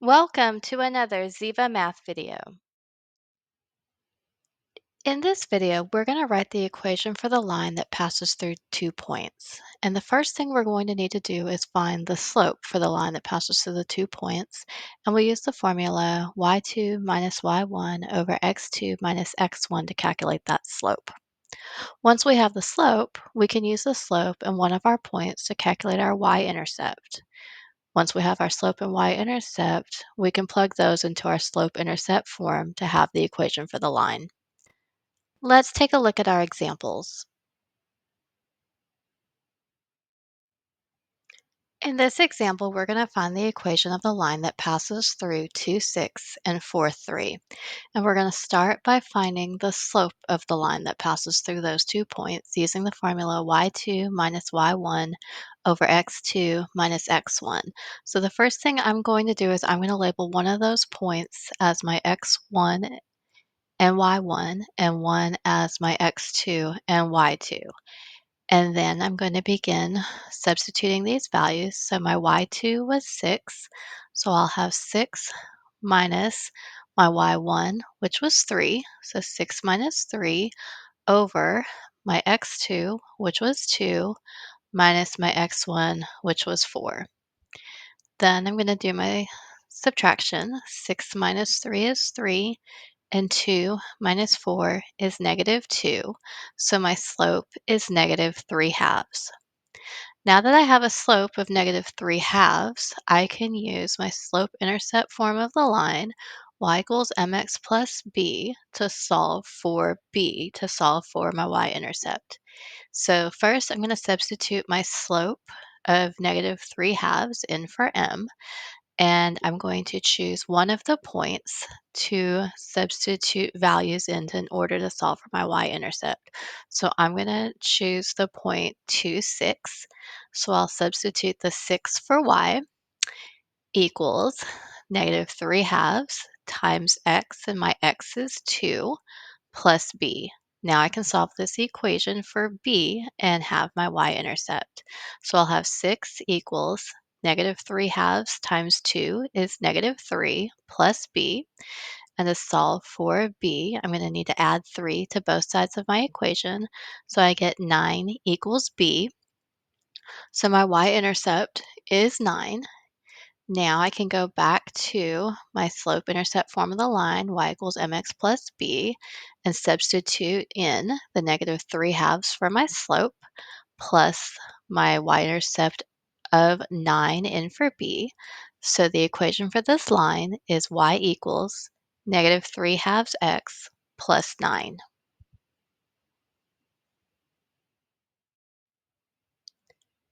Welcome to another Ziva Math video. In this video, we're going to write the equation for the line that passes through 2 points. And the first thing we're going to need to do is find the slope for the line that passes through the 2 points. And we'll use the formula y2 minus y1 over x2 minus x1 to calculate that slope. Once we have the slope, we can use the slope in one of our points to calculate our y-intercept. Once we have our slope and y-intercept, we can plug those into our slope-intercept form to have the equation for the line. Let's take a look at our examples. In this example, we're going to find the equation of the line that passes through 2, 6 and 4, 3. And we're going to start by finding the slope of the line that passes through those 2 points using the formula y2 minus y1 over x2 minus x1. So the first thing I'm going to do is I'm going to label one of those points as my x1 and y1 and one as my x2 and y2. And then I'm going to begin substituting these values. So my y2 was 6, so I'll have 6 minus my y1, which was 3, so 6 minus 3 over my x2, which was 2, minus my x1, which was 4. Then I'm going to do my subtraction. 6 minus 3 is 3, and 2 minus 4 is negative 2. So my slope is negative 3 halves. Now that I have a slope of negative 3 halves, I can use my slope-intercept form of the line, y equals mx plus b, to solve for b, to solve for my y-intercept. So first, I'm going to substitute my slope of negative 3 halves in for m, and I'm going to choose one of the points to substitute values in order to solve for my y-intercept. So I'm going to choose the point 2, 6. So I'll substitute the 6 for y equals negative 3 halves times x, and my x is 2, plus b. Now I can solve this equation for b and have my y-intercept. So I'll have 6 equals negative 3 halves times 2 is negative 3 plus b. And to solve for b, I'm going to need to add 3 to both sides of my equation. So I get 9 equals b. So my y-intercept is 9. Now I can go back to my slope-intercept form of the line, y equals mx plus b, and substitute in the negative 3 halves for my slope, plus my y-intercept of 9 in for b. So the equation for this line is y equals negative 3 halves x plus 9.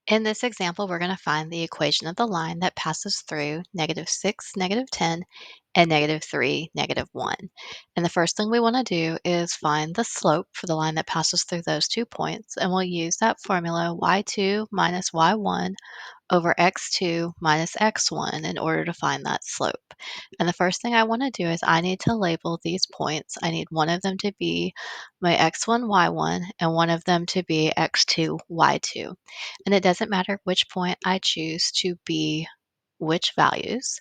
In this example, we're going to find the equation of the line that passes through negative 6, negative 10, and negative 3, negative 1. And the first thing we want to do is find the slope for the line that passes through those 2 points. And we'll use that formula y2 minus y1 over x2 minus x1 in order to find that slope. And the first thing I want to do is I need to label these points. I need one of them to be my x1, y1, and one of them to be x2, y2. And it doesn't matter which point I choose to be which values.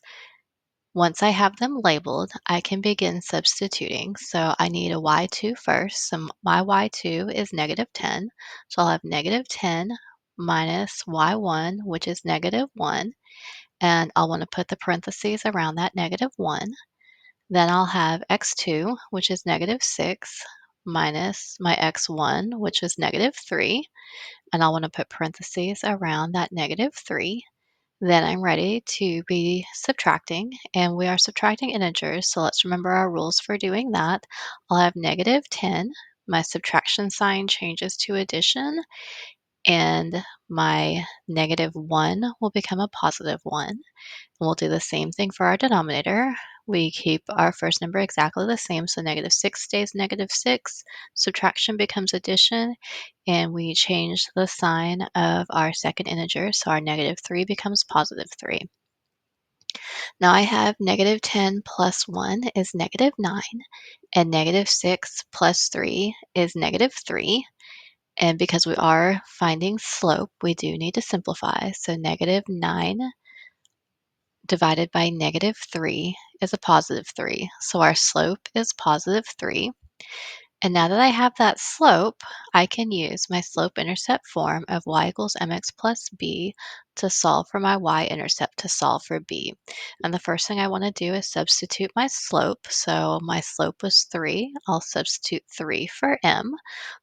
Once I have them labeled, I can begin substituting. So I need a y2 first. So my y2 is negative 10. So I'll have negative 10 minus y1, which is negative 1. And I'll want to put the parentheses around that negative 1. Then I'll have x2, which is negative 6, minus my x1, which is negative 3. And I'll want to put parentheses around that negative 3. Then I'm ready to be subtracting, and we are subtracting integers, so let's remember our rules for doing that. I'll have negative 10, my subtraction sign changes to addition, and my negative 1 will become a positive 1. And we'll do the same thing for our denominator. We keep our first number exactly the same, so negative 6 stays negative 6, subtraction becomes addition, and we change the sign of our second integer, so our negative 3 becomes positive 3. Now I have negative 10 plus 1 is negative 9, and negative 6 plus 3 is negative 3. And because we are finding slope, we do need to simplify. So negative 9 divided by -3 is a positive 3. So our slope is positive 3. And now that I have that slope, I can use my slope-intercept form of y equals mx plus b to solve for my y-intercept to solve for b. And the first thing I want to do is substitute my slope. So my slope was 3. I'll substitute 3 for m.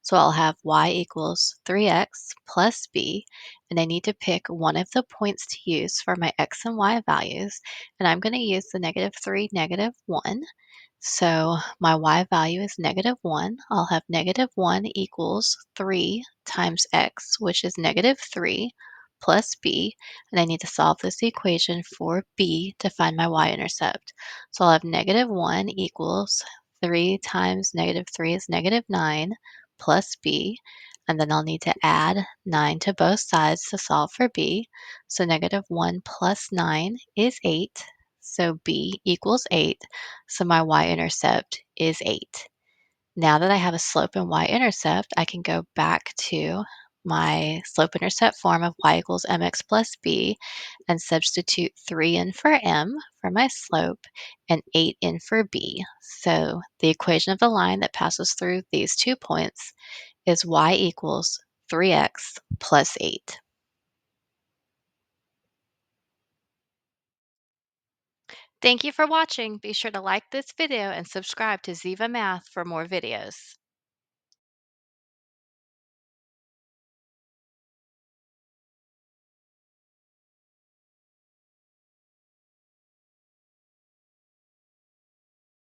So I'll have y equals 3x plus b. And I need to pick one of the points to use for my x and y values. And I'm going to use the -3, -1. So my y value is -1. I'll have -1 equals 3 times x, which is -3, plus b. And I need to solve this equation for b to find my y-intercept. So I'll have -1 equals 3 times -3 is -9, plus b. And then I'll need to add 9 to both sides to solve for b. So -1 plus 9 is 8. So b equals 8. So my y-intercept is 8. Now that I have a slope and y-intercept, I can go back to my slope-intercept form of y equals mx plus b and substitute 3 in for m for my slope and 8 in for b. So the equation of the line that passes through these 2 points is y equals 3x plus 8. Thank you for watching. Be sure to like this video and subscribe to Ziva Math for more videos.